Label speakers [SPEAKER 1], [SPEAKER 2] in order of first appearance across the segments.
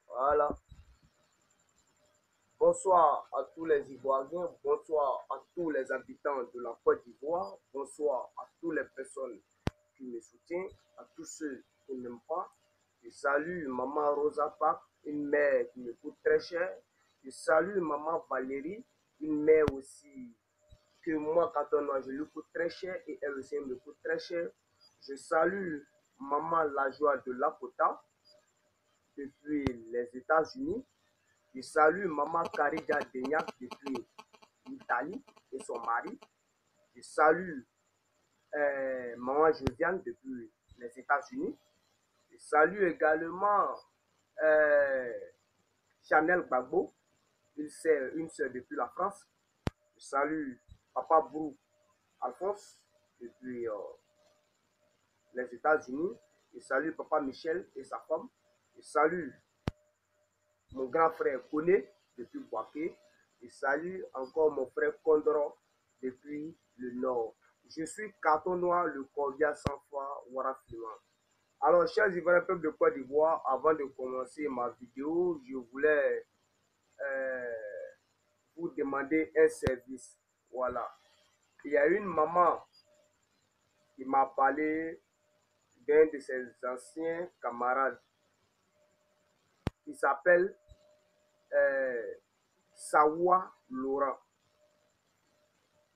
[SPEAKER 1] Voilà. Bonsoir à tous les Ivoiriens, bonsoir à tous les habitants de la Côte d'Ivoire, bonsoir à toutes les personnes qui me soutiennent, à tous ceux qui ne m'aiment pas. Je salue Maman Rosa Park, une mère qui me coûte très cher. Je salue Maman Valérie, une mère aussi que moi, quand on je lui coûte très cher et elle aussi me coûte très cher. Je salue Maman La Joie de Lakota depuis les États-Unis. Je salue Maman Karija Degnac depuis l'Italie et son mari. Je salue Maman Josiane depuis les États-Unis. Je salue également Chanel Gbagbo, une sœur depuis la France. Je salue Papa Brou Alphonse depuis les États-Unis. Je salue Papa Michel et sa femme. Je salue mon grand frère Koné depuis Boaké. Je salue encore mon frère Kondro depuis le nord. Je suis Carton Noir, le cordial sans foi, Warafima. Alors, chers Ivoiriens, peuple de Côte d'Ivoire, avant de commencer ma vidéo, je voulais vous demander un service. Voilà. Il y a une maman qui m'a parlé d'un de ses anciens camarades qui s'appelle Sawa Laurent.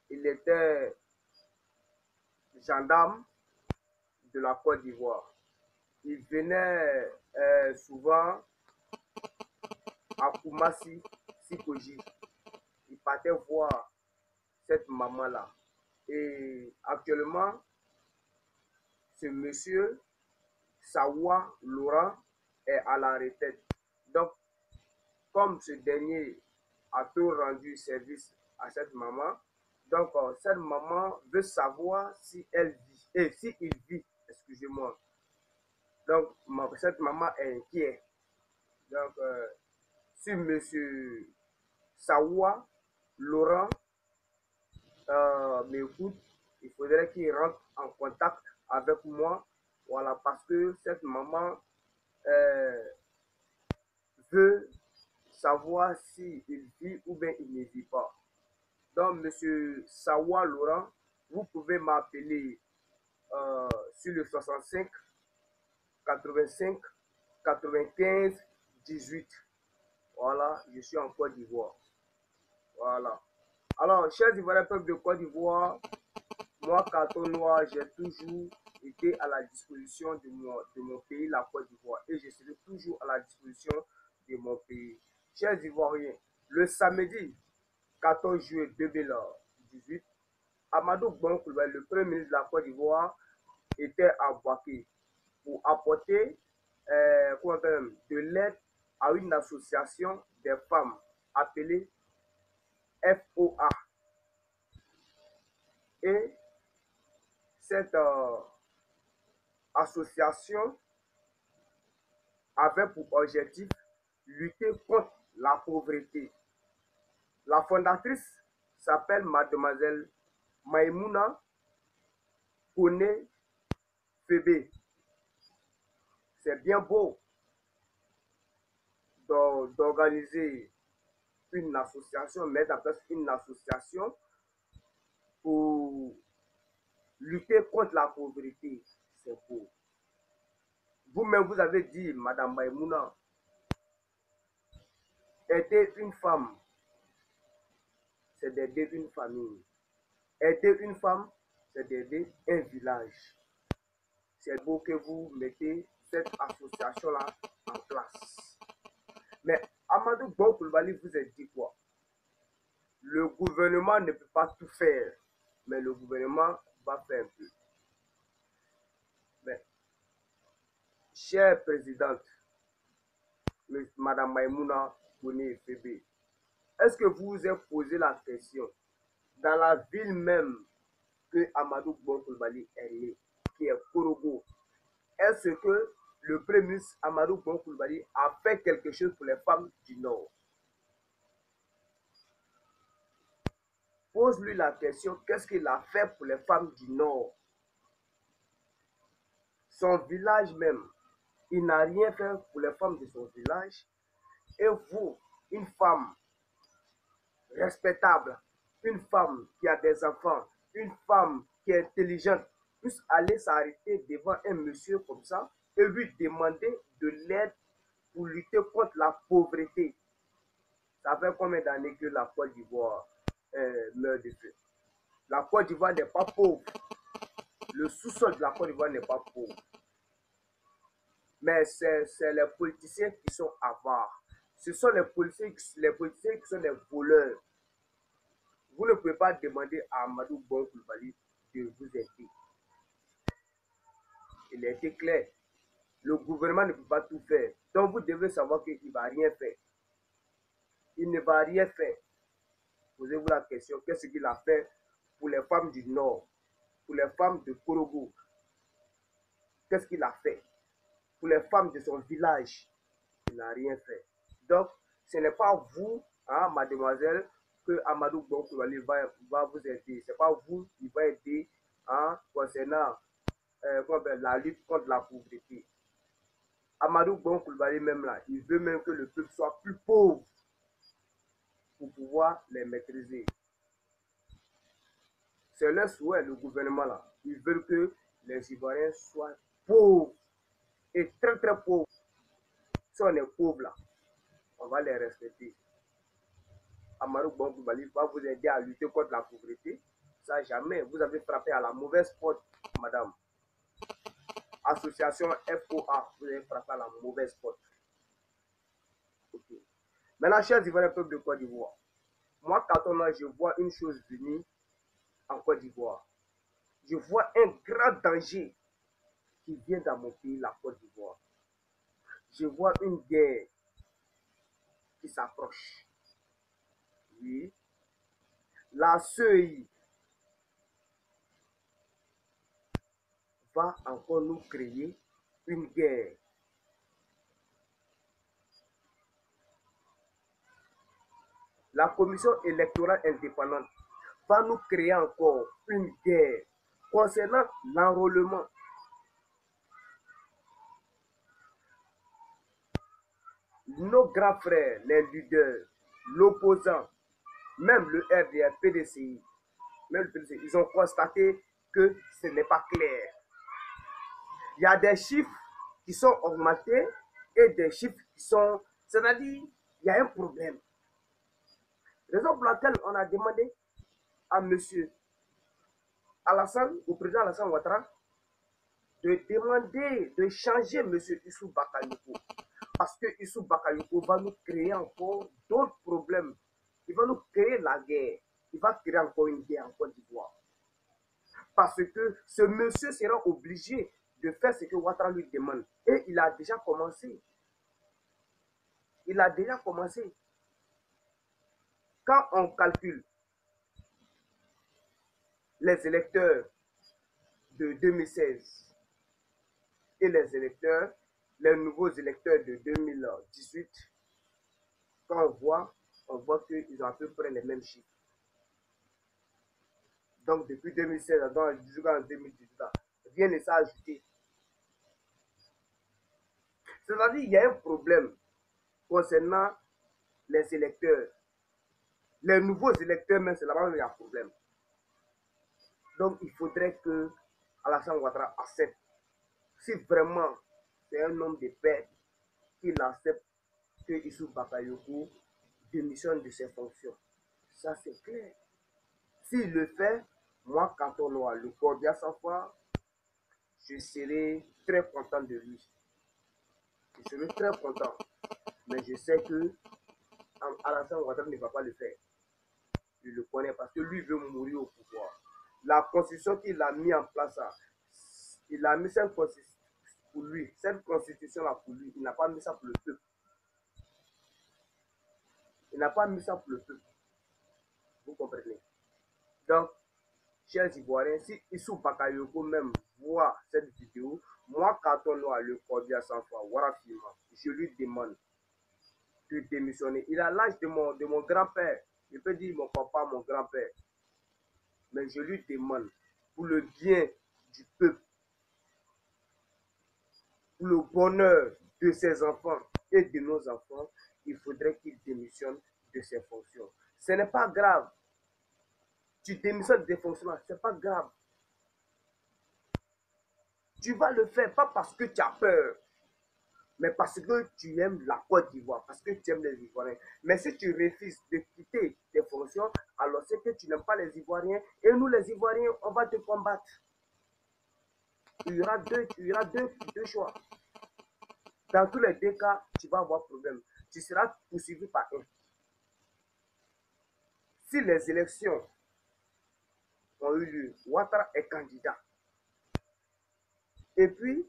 [SPEAKER 1] Il était gendarme de la Côte d'Ivoire. Il venait souvent à Koumassi, Sikoji. Il partait voir cette maman-là. Et actuellement, ce monsieur, Sawa Laurent, est à la retraite. Donc, comme ce dernier a tout rendu service à cette maman, donc cette maman veut savoir si elle vit, et si il vit, excusez-moi. Donc, cette maman est inquiète. Donc, si monsieur Sawa Laurent m'écoute, il faudrait qu'il rentre en contact avec moi. Voilà, parce que cette maman veut savoir s'il vit ou bien il ne vit pas. Donc, monsieur Sawa Laurent, vous pouvez m'appeler sur le 65 85 95 18. Voilà, je suis en Côte d'Ivoire. Voilà. Alors, chers Ivoiriens, peuple de Côte d'Ivoire, moi, Carton Noir, j'ai toujours été à la disposition de mon pays, la Côte d'Ivoire. Et je serai toujours à la disposition de mon pays. Chers Ivoiriens, le samedi 14 juillet 2018, Amadou Bon, le premier ministre de la Côte d'Ivoire, était à Boaké pour apporter de l'aide à une association des femmes appelée FOA. Et cette association avait pour objectif lutter contre la pauvreté. La fondatrice s'appelle Mademoiselle Maïmouna Koné Fébé. C'est bien beau d'organiser une association, mettre en place une association pour lutter contre la pauvreté. c'est beau. Vous-même, vous avez dit, Madame Maïmouna était une femme, c'est d'aider une famille. Aider une femme, c'est d'aider un village. C'est beau que vous mettez cette association-là en place. Mais Amadou Bon Coulibaly vous a dit quoi? Le gouvernement ne peut pas tout faire, mais le gouvernement va faire un peu. Mais, chère présidente, Madame Maïmouna Boni Fébé, est-ce que vous vous êtes posé la question, dans la ville même que Amadou Bon Coulibaly est né, qui est Korogo, est-ce que le Premier ministre Amadou Bon Coulibaly a fait quelque chose pour les femmes du Nord? Pose-lui la question, qu'est-ce qu'il a fait pour les femmes du Nord? Son village même, il n'a rien fait pour les femmes de son village. Et vous, une femme respectable, une femme qui a des enfants, une femme qui est intelligente, puisse aller s'arrêter devant un monsieur comme ça et lui demander de l'aide pour lutter contre la pauvreté. Ça fait combien d'années que la Côte d'Ivoire meurt de faim? La Côte d'Ivoire n'est pas pauvre. Le sous-sol de la Côte d'Ivoire n'est pas pauvre. Mais c'est les politiciens qui sont avares. Ce sont les politiciens qui sont des voleurs. Vous ne pouvez pas demander à Amadou Bon Coulibaly de vous aider. Il a été clair. Le gouvernement ne peut pas tout faire. Donc vous devez savoir qu'il ne va rien faire. Il ne va rien faire. Posez-vous la question, qu'est-ce qu'il a fait pour les femmes du Nord, pour les femmes de Korogo? Qu'est-ce qu'il a fait pour les femmes de son village? Il n'a rien fait. Donc, ce n'est pas vous, hein, mademoiselle, que Amadou Bon Coulibaly va vous aider. Ce n'est pas vous qui va aider hein, concernant la lutte contre la pauvreté. Amadou Bon Coulibaly même là, il veut même que le peuple soit plus pauvre pour pouvoir les maîtriser. C'est leur souhait, le gouvernement là. Ils veulent que les Ivoiriens soient pauvres et très très pauvres. Si on est pauvre là, on va les respecter. Amadou Bon Coulibaly va vous aider à lutter contre la pauvreté. Ça jamais. Vous avez frappé à la mauvaise porte, madame. Association FOA, vous avez frappé à la mauvaise porte. Okay. Maintenant, chers Ivoiriens, peuple de Côte d'Ivoire, moi, quand je vois une chose venir en Côte d'Ivoire. Je vois un grand danger qui vient dans mon pays, la Côte d'Ivoire. Je vois une guerre qui s'approche. Oui. La CEI va encore nous créer une guerre. La commission électorale indépendante va nous créer encore une guerre concernant l'enrôlement. Nos grands frères, les leaders, l'opposant, même le RDR, PDCI, même le PDCI, ils ont constaté que ce n'est pas clair. Il y a des chiffres qui sont augmentés et des chiffres qui sont... C'est-à-dire, il y a un problème. Raison pour laquelle on a demandé à M. Alassane, au président Alassane Ouattara, de demander, de changer M. Issou Bakayoko. Parce que Issou Bakayoko va nous créer encore d'autres problèmes. Il va nous créer la guerre. Il va créer encore une guerre en Côte d'Ivoire. Parce que ce monsieur sera obligé de faire ce que Ouattara lui demande. Et il a déjà commencé. Il a déjà commencé. Quand on calcule les électeurs de 2016 et les électeurs, les nouveaux électeurs de 2018, quand on voit qu'ils ont à peu près les mêmes chiffres. Donc depuis 2016 jusqu'en 2018, rien ne s'est ajouté. C'est-à-dire qu'il y a un problème concernant les électeurs. Les nouveaux électeurs, même, c'est là-bas où il y a un problème. Donc il faudrait que Alassane Ouattara accepte Si vraiment c'est un homme de paix, qu'il accepte que Issou Bakayoko démissionne de ses fonctions. Ça, c'est clair. S'il le fait, moi, quand on aura le cordial sans foi, je serai très content de lui. Je serai très content. Mais je sais que Alassane Ouattara ne va pas le faire. Je le connais parce que lui veut mourir au pouvoir. La constitution qu'il a mis en place, il a mis cette constitution pour lui. Cette constitution-là pour lui, il n'a pas mis ça pour le peuple. Il n'a pas mis ça pour le peuple. Vous comprenez? Donc, chers Ivoiriens, si Issou Bakayoko même voit cette vidéo, moi, quand on aura le cordial sans foi, je lui demande de démissionner. Il a l'âge de mon grand-père. Je peux dire mon papa, mon grand-père. Mais je lui demande, pour le bien du peuple, pour le bonheur de ses enfants et de nos enfants, il faudrait qu'il démissionne de ses fonctions. Ce n'est pas grave. Tu démissionnes des fonctions, ce n'est pas grave. Tu vas le faire, pas parce que tu as peur, mais parce que tu aimes la Côte d'Ivoire, parce que tu aimes les Ivoiriens. Mais si tu refuses de quitter tes fonctions, alors c'est que tu n'aimes pas les Ivoiriens. Et nous, les Ivoiriens, on va te combattre. Il y aura deux choix. Dans tous les deux cas, tu vas avoir problème. Tu seras poursuivi par un. Si les élections ont eu lieu, Ouattara est candidat. Et puis,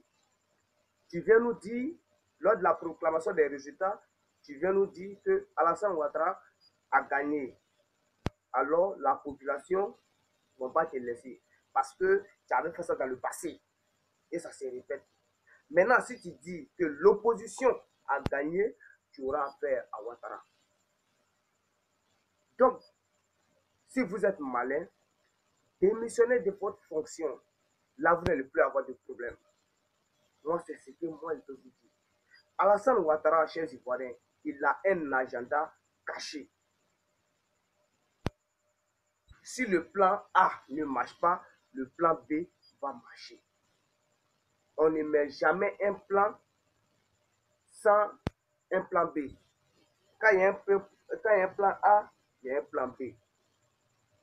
[SPEAKER 1] tu viens nous dire, lors de la proclamation des résultats, tu viens nous dire que Alassane Ouattara a gagné. Alors, la population ne va pas te laisser. Parce que tu avais fait ça dans le passé. Et ça se répète. Maintenant, si tu dis que l'opposition a gagné, tu auras affaire à Ouattara. Donc, si vous êtes malin, démissionnez de votre fonction. Là, vous n'allez plus avoir de problème. Moi, c'est ce que moi, je peux vous dire. Alassane Ouattara, chers Ivoiriens, il a un agenda caché. Si le plan A ne marche pas, le plan B va marcher. On ne met jamais un plan sans un plan B. Quand il y a un plan A, il y a un plan B.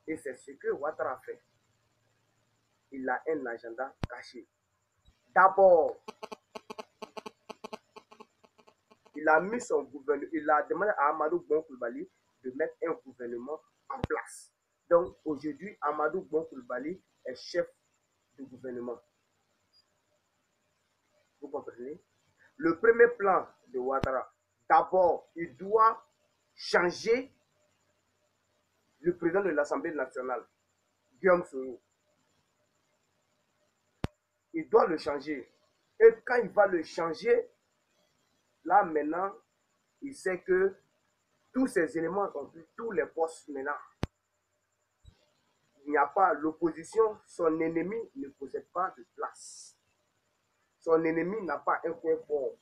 [SPEAKER 1] Et c'est ce que Ouattara fait. Il a un agenda caché. D'abord, il a mis son gouvernement, il a demandé à Amadou Bon Coulibaly de mettre un gouvernement en place. Donc aujourd'hui, Amadou Bon Coulibaly est chef du gouvernement. Vous comprenez? Le premier plan de Ouattara, d'abord, il doit changer le président de l'Assemblée nationale, Guillaume Soro. Il doit le changer. Et quand il va le changer, là maintenant, il sait que tous ces éléments ont pris tous les postes maintenant. Il n'y a pas l'opposition, son ennemi ne possède pas de place. Son ennemi n'a pas un point fort.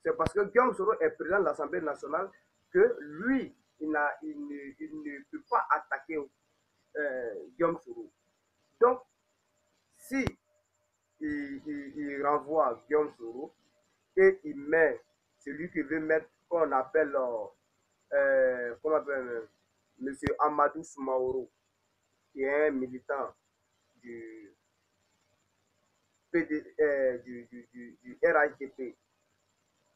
[SPEAKER 1] C'est parce que Guillaume Soro est président de l'Assemblée nationale que lui, il ne peut pas attaquer Guillaume Soro. Donc, si il renvoie Guillaume Soro et il met celui qui veut mettre, qu'on appelle, M. Amadou Soumaoro, qui est un militant du RHDP.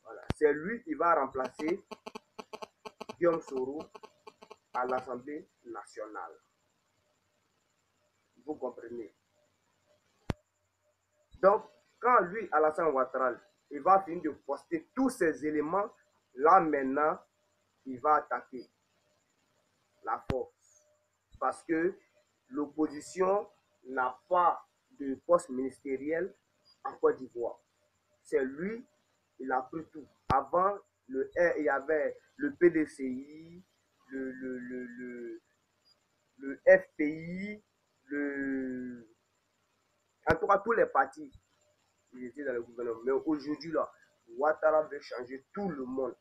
[SPEAKER 1] Voilà. C'est lui qui va remplacer Guillaume Soro à l'Assemblée nationale. Vous comprenez? Donc, quand lui, Alassane Ouattara, il va finir de poster tous ces éléments, là maintenant, il va attaquer la force. Parce que l'opposition n'a pas de poste ministériel en Côte d'Ivoire. C'est lui, il a pris tout. Avant, il y avait le PDCI, le FPI, en tout cas tous les partis, ils étaient dans le gouvernement. Mais aujourd'hui, là, Ouattara veut changer tout le monde.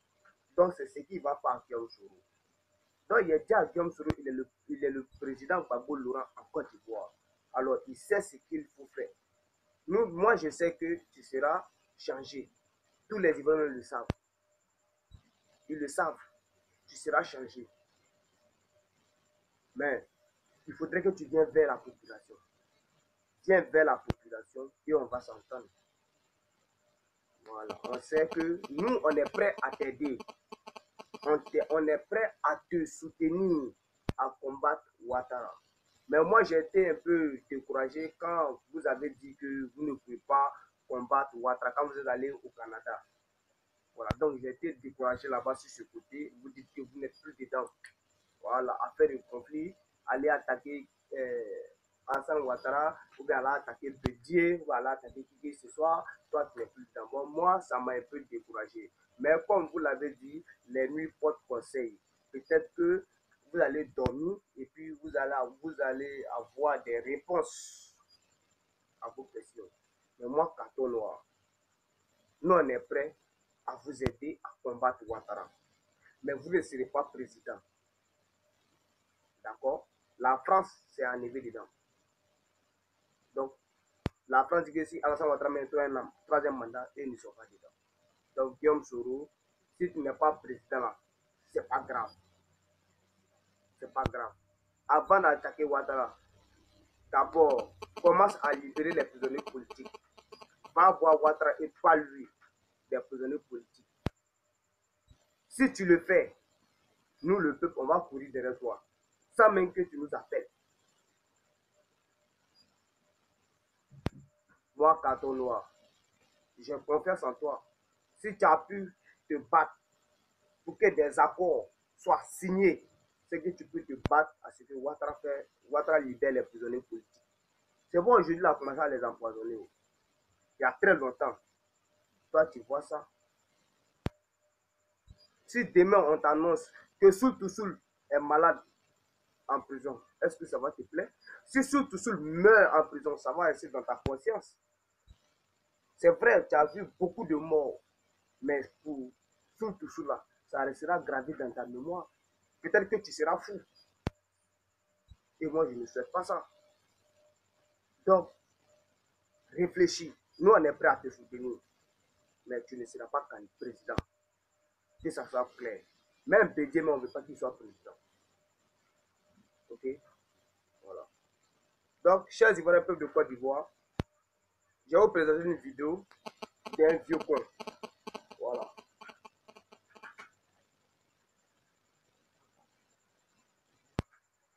[SPEAKER 1] Donc, c'est ce qui va faire à Guillaume Soro. Donc, il a dit à Guillaume Soro, il est le président Gbagbo Laurent en Côte d'Ivoire. Alors, il sait ce qu'il faut faire. Moi, je sais que tu seras changé. Tous les Ivoiriens le savent. Ils le savent. Tu seras changé. Mais il faudrait que tu viennes vers la population. Viens vers la population et on va s'entendre. Voilà. On sait que nous, on est prêt à t'aider. On est prêt à te soutenir à combattre Ouattara. Mais moi, j'ai été un peu découragé quand vous avez dit que vous ne pouvez pas combattre Ouattara quand vous êtes allé au Canada. Voilà, donc j'ai été découragé là-bas sur ce côté. Vous dites que vous n'êtes plus dedans. Voilà, affaire de conflit, aller attaquer Hassan Ouattara, ou bien aller attaquer Bédier, ou aller attaquer qui ce soir, toi tu n'es plus dedans. Bon, moi, ça m'a un peu découragé. Mais comme vous l'avez dit, les nuits portent conseil. Peut-être que vous allez dormir et puis vous allez avoir des réponses à vos questions. Mais moi, Carton Noir, nous on est prêts à vous aider à combattre Ouattara. Mais vous ne serez pas président. D'accord? La France s'est enlevée dedans. Donc, la France dit que si Alassane Ouattara met un troisième mandat, ils ne sont pas dedans. Donc, Guillaume Soro, si tu n'es pas président là, c'est pas grave. C'est pas grave. Avant d'attaquer Ouattara, d'abord, commence à libérer les prisonniers politiques. Va voir Ouattara et pas lui, des prisonniers politiques. Si tu le fais, nous, le peuple, on va courir derrière toi. Sans même que tu nous appelles. Moi, Carton Noir, j'ai confiance en toi. Si tu as pu te battre pour que des accords soient signés, c'est que tu peux te battre à ce que Ouattara fait, Ouattara libère les prisonniers politiques. C'est bon, aujourd'hui, il a commencé à les empoisonner. Il y a très longtemps. Toi, tu vois ça. Si demain, on t'annonce que Soul Toussoul est malade en prison, est-ce que ça va te plaire? Si Soul Toussoul meurt en prison, ça va rester dans ta conscience. C'est vrai, tu as vu beaucoup de morts, mais pour Soul Toussoul là, ça restera gravé dans ta mémoire. Peut-être que tu seras fou. Et moi, je ne souhaite pas ça. Donc, réfléchis. Nous, on est prêts à te soutenir. Mais tu ne seras pas président. Que ça soit clair. Même Bédier, mais on ne veut pas qu'il soit président. Ok? Voilà. Donc, chers Ivoiriens, peuple de Côte d'Ivoire, je vais vous présenter une vidéo d'un vieux con. Voilà.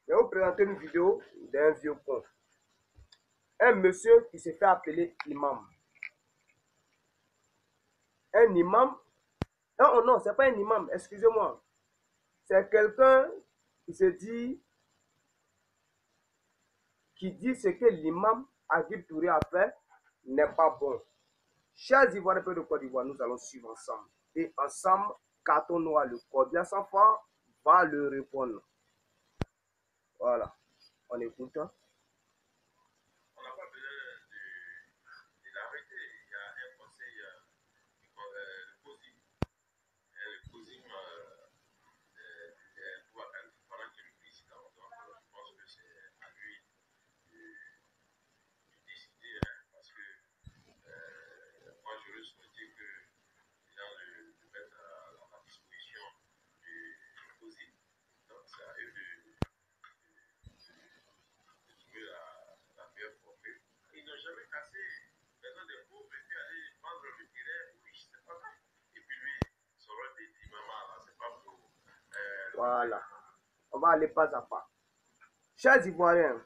[SPEAKER 1] Je vais vous présenter une vidéo d'un vieux con. Un monsieur qui s'est fait appeler imam. Un imam. Non, non, c'est pas un imam, excusez-moi. C'est quelqu'un qui se dit, qui dit ce que l'imam Agib Touré a fait n'est pas bon. Chers Ivoiriens de Côte d'Ivoire, nous allons suivre ensemble. Et ensemble, Carton Noir, le corps bien sans foi, va le répondre. Voilà. On écoute. Hein? On n'a pas besoin de l'arrêter. Il y a un conseil, le COSIM. Le COSIM, pendant qu'il est président, donc je pense que c'est à lui de décider. Hein, parce que moi, je veux souhaiter que le mettre à la disposition du COSIM. Donc, c'est à eux de trouver la meilleure formule. Ils n'ont jamais cassé maison des pauvres et puis aller vendre le terrain aux riches, c'est pas vrai. Et puis lui, son rôle de maman, là, c'est pas pour. Voilà. On va aller pas à pas. Chers Ivoiriens,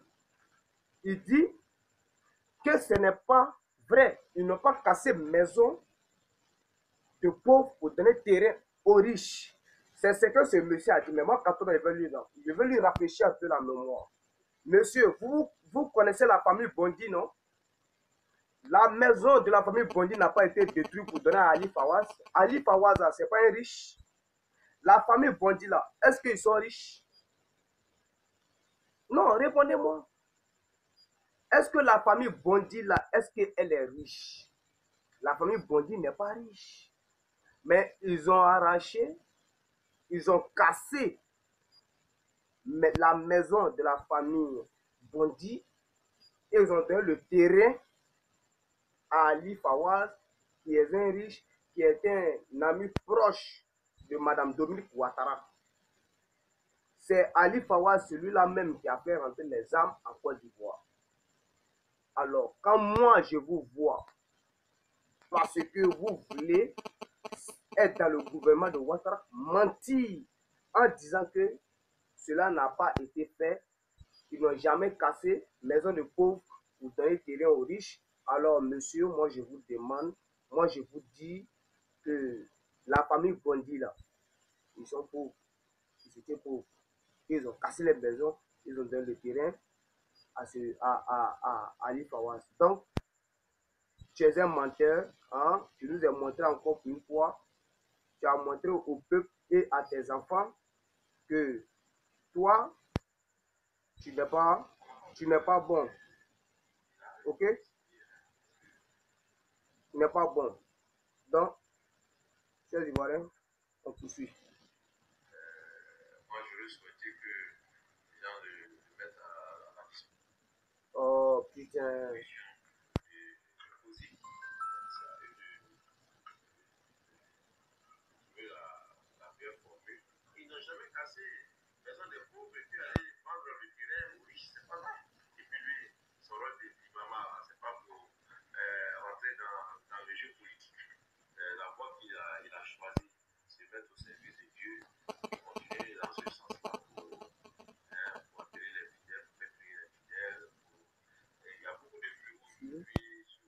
[SPEAKER 1] il dit que ce n'est pas vrai. Ils n'ont pas cassé maison de pauvres pour donner terrain aux riches. C'est ce que ce monsieur a dit. Mais moi, quand on est venu là, je veux lui rafraîchir un peu la mémoire. Monsieur, vous connaissez la famille Bondi, non? La maison de la famille Bondi n'a pas été détruite pour donner à Ali Fawaz. Ali Fawaz, ce n'est pas un riche. La famille Bondi, là, est-ce qu'ils sont riches? Non, répondez-moi. Est-ce que la famille Bondi, là, est-ce qu'elle est riche? La famille Bondi n'est pas riche. Mais ils ont arraché, ils ont cassé la maison de la famille Bondi et ils ont donné le terrain à Ali Fawaz, qui est un riche, qui est un ami proche de Madame Dominique Ouattara. C'est Ali Fawaz, celui-là même, qui a fait rentrer les armes en Côte d'Ivoire. Alors, quand moi je vous vois, parce que vous voulez être dans le gouvernement de Ouattara, mentir en disant que cela n'a pas été fait, ils n'ont jamais cassé maison de pauvres pour donner terrain aux riches. Alors, monsieur, moi je vous demande, moi je vous dis que la famille Bondi là, ils sont pauvres, ils étaient pauvres. Ils ont cassé les maisons, ils ont donné le terrain à Ali Fawaz. Donc, tu es un menteur, hein? Tu nous as montré encore une fois, tu as montré au peuple et à tes enfants que toi, tu n'es pas bon. Ok? Tu n'es pas bon. Donc, chers Ivoiriens, on poursuit.
[SPEAKER 2] Moi, je veux souhaiter que les gens le mettent à la disposition.
[SPEAKER 1] Oh, putain.
[SPEAKER 2] Ils n'ont jamais cassé maison des pauvres et puis aller vendre le terrain aux riches, c'est pas vrai. Et puis lui, son rôle de maman, c'est pas pour rentrer dans le jeu politique. La voie qu'il a choisie, c'est mettre au service de Dieu et continuer dans ce sens-là pour attirer les fidèles, pour faire prier les fidèles. Il y a beaucoup de vues aujourd'hui sur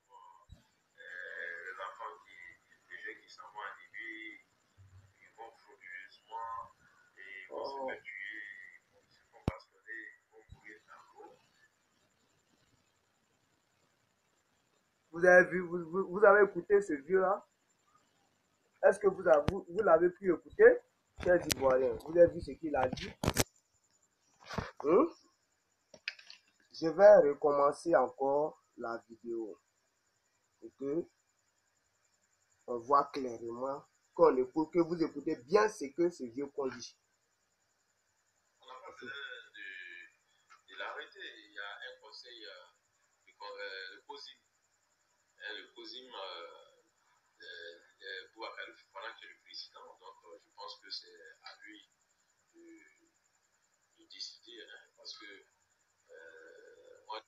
[SPEAKER 2] les enfants les jeunes qui s'en vont en Libye, ils vont frauduleusement et ils vont se faire tuer, ils se font bastonner, ils vont mourir dans l'eau.
[SPEAKER 1] Vous avez vu, vous avez écouté ce vieux-là? Est-ce que vous l'avez pu écouter, chers Ivoiriens? Vous avez vu ce qu'il a dit? Je vais recommencer encore la vidéo et que on voit clairement, qu'on écoute, que vous écoutez bien ce que ce vieux qu'on dit.
[SPEAKER 2] On n'a pas besoin de l'arrêter. Il y a un conseil, le COSIM. Le COSIM pour Akal Fofana qui est le président. Donc je pense que c'est à lui de décider. Parce que moi.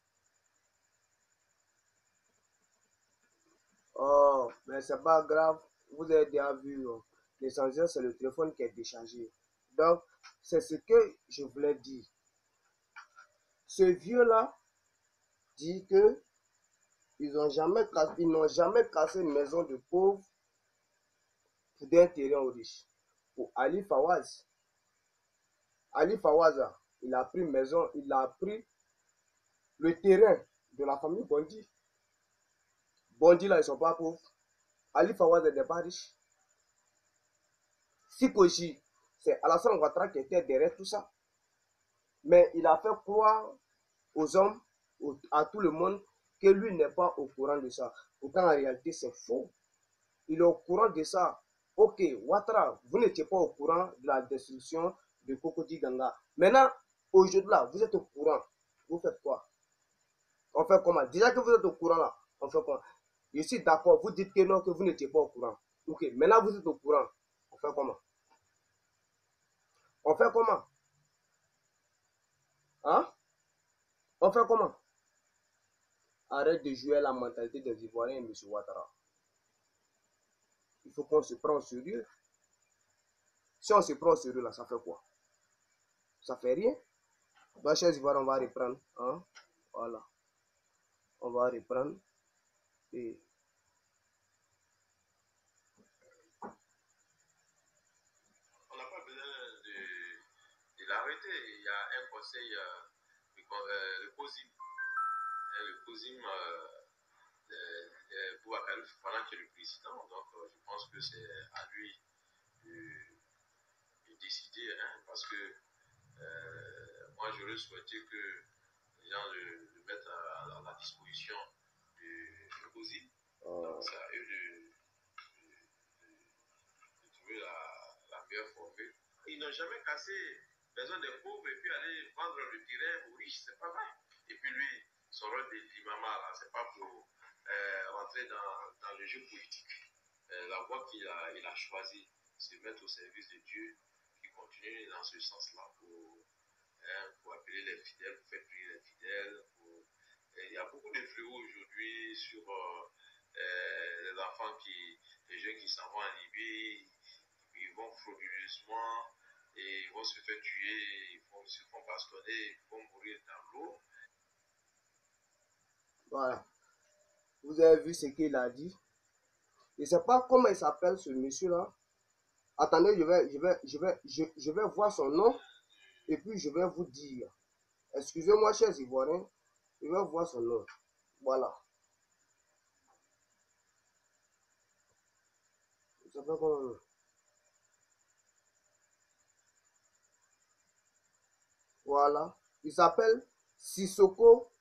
[SPEAKER 1] Oh, mais c'est pas grave. Vous avez déjà vu. L'essentiel, c'est le téléphone qui est déchargé. Donc, c'est ce que je voulais dire. Ce vieux-là dit que ils n'ont jamais cassé une maison de pauvres pour donner un terrain aux riches. Pour Ali Fawaz. Ali Fawaz, il a pris maison, il a pris le terrain de la famille Bondi. Bondi, là, ils ne sont pas pauvres. Ali Fawaz n'est pas riche. Sikoji, c'est Alassane Ouattara qui était derrière tout ça. Mais il a fait croire aux hommes, à tout le monde, que lui n'est pas au courant de ça. Pourtant, en réalité, c'est faux. Il est au courant de ça. Ok, Ouattara, vous n'étiez pas au courant de la destruction de Cocody Ganga. Maintenant, aujourd'hui, là, vous êtes au courant. Vous faites quoi? On fait comment? Déjà que vous êtes au courant, là, on fait quoi? Je suis d'accord, vous dites que non, que vous n'étiez pas au courant. Ok, maintenant, vous êtes au courant. On fait comment? On fait comment? Hein? On fait comment? Arrête de jouer la mentalité des Ivoiriens, M. Ouattara. Il faut qu'on se prenne au sérieux. Si on se prend au sérieux, là, ça fait quoi? Ça fait rien. Bah, chers Ivoiriens, on va reprendre. Hein? Voilà. On va reprendre. Et
[SPEAKER 2] On n'a pas besoin de l'arrêter. Il y a un conseil, le COSIM. Le COSIM pour Akal Fofana qui est le président. Donc je pense que c'est à lui de décider. Parce que moi j'aurais souhaité que les gens le mettent à la disposition du COSIM. Donc c'est à eux de trouver la meilleure formule. Ils n'ont jamais cassé besoin des pauvres et puis aller vendre le terrain aux riches, c'est pas vrai. Et puis lui, son rôle de l'imama, là, c'est pas pour rentrer dans le jeu politique. La voie qu'il a choisie, c'est mettre au service de Dieu, qui continue dans ce sens-là pour appeler les fidèles, pour faire prier les fidèles. Il y a beaucoup de fléaux aujourd'hui sur les enfants, les jeunes qui s'en vont en Libye, ils vont frauduleusement et ils vont se faire tuer, ils se font bastonner, ils vont mourir dans l'eau.
[SPEAKER 1] Voilà. Vous avez vu ce qu'il a dit. Je ne sais pas comment il s'appelle ce monsieur-là. Attendez, je vais voir son nom et puis je vais vous dire. Excusez-moi, chers Ivoiriens, je vais voir son nom. Voilà. Je ne sais pas comment. Voilà. Il s'appelle Sissoko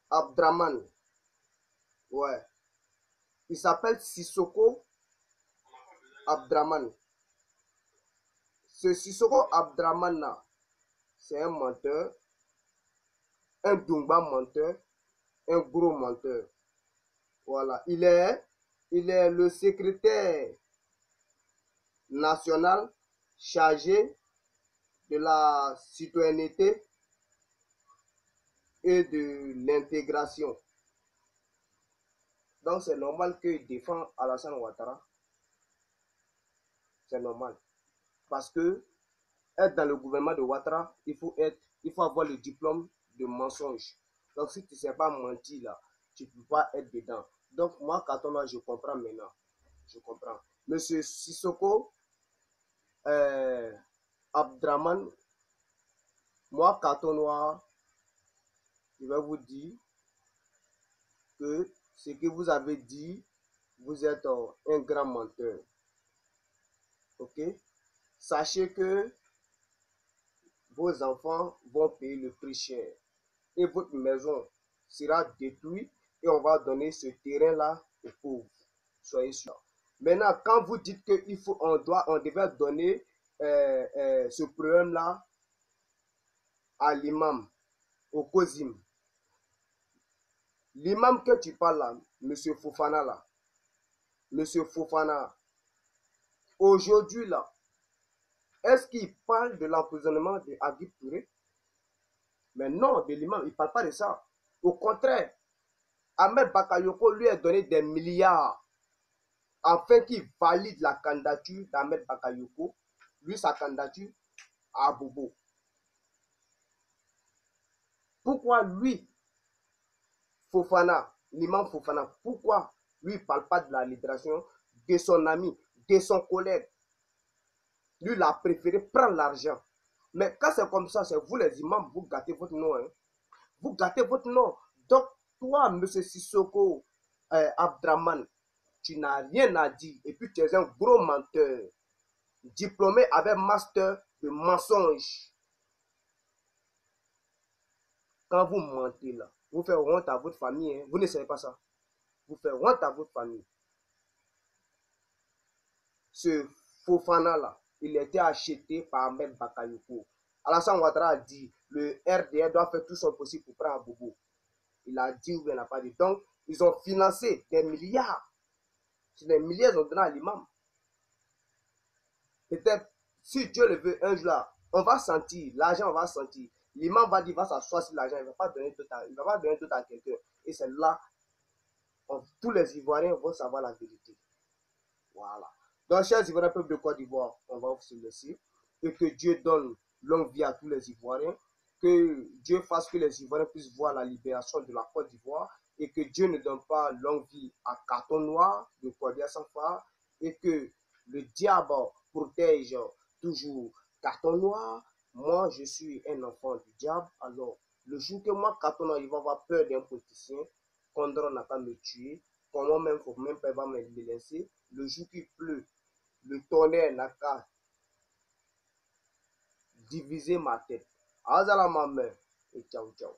[SPEAKER 1] Abdraman. Ouais. Il s'appelle Sissoko Abdraman. Ce Sissoko Abdraman là, c'est un menteur, un Dumba menteur, un gros menteur. Voilà. Il est le secrétaire national chargé de la citoyenneté et de l'intégration. Donc c'est normal qu'il défend Alassane Ouattara. C'est normal. Parce que être dans le gouvernement de Ouattara, il faut avoir le diplôme de mensonge. Donc si tu ne sais pas mentir là, tu ne peux pas être dedans. Donc moi, Katona, je comprends maintenant. Je comprends. Monsieur Sissoko Abdraman, moi, Katona, je vais vous dire que ce que vous avez dit, vous êtes un grand menteur. Ok? Sachez que vos enfants vont payer le prix cher et votre maison sera détruite et on va donner ce terrain-là aux pauvres. Soyez sûrs. Maintenant, quand vous dites qu'on devait donner ce problème-là à l'imam, au Kozim, l'imam que tu parles là, M. Fofana là, M. Fofana, aujourd'hui là, est-ce qu'il parle de l'emprisonnement de Agib Touré? Mais non, de l'imam, il ne parle pas de ça. Au contraire, Ahmed Bakayoko lui a donné des milliards afin qu'il valide la candidature d'Ahmed Bakayoko, lui sa candidature à Bobo. Pourquoi lui, Fofana, l'imam Fofana, pourquoi lui ne parle pas de la libération de son ami, de son collègue? Lui, il a préféré prendre l'argent. Mais quand c'est comme ça, c'est vous les imams, vous gâtez votre nom. Hein. Vous gâtez votre nom. Donc, toi, M. Sissoko Abdraman, tu n'as rien à dire. Et puis, tu es un gros menteur. Diplômé avec master de mensonge. Quand vous mentez là, vous faites honte à votre famille. Hein. Vous ne savez pas ça. Vous faites honte à votre famille. Ce Fofana là, il a été acheté par Ahmed Bakayoko. Alassane Ouattara a dit, le RDR doit faire tout son possible pour prendre Bobo. Il a dit ou bien il n'a pas dit. Donc, ils ont financé des milliards. C'est des milliards qu'ils ont donné à l'imam. Peut-être, si Dieu le veut, un jour là, on va sentir, l'argent, on va sentir. L'imam va dire, il va s'asseoir sur l'argent, il ne va pas donner tout à quelqu'un. Et c'est là, tous les Ivoiriens vont savoir la vérité. Voilà. Donc, chers Ivoiriens, peuple de Côte d'Ivoire, on va vous laisser. Et que Dieu donne longue vie à tous les Ivoiriens. Que Dieu fasse que les Ivoiriens puissent voir la libération de la Côte d'Ivoire. Et que Dieu ne donne pas longue vie à Carton Noir de Cordia sans phare. Et que le diable protège toujours Carton Noir. Moi, je suis un enfant du diable. Alors, le jour que moi, Carton Noir, il va avoir peur d'un politicien, Condron n'a pas me tuer. Pour moi-même, il ne faut même pas me laisser. Le jour qui pleut, le tonnerre n'a qu'à diviser ma tête. Azala ma main et ciao ciao.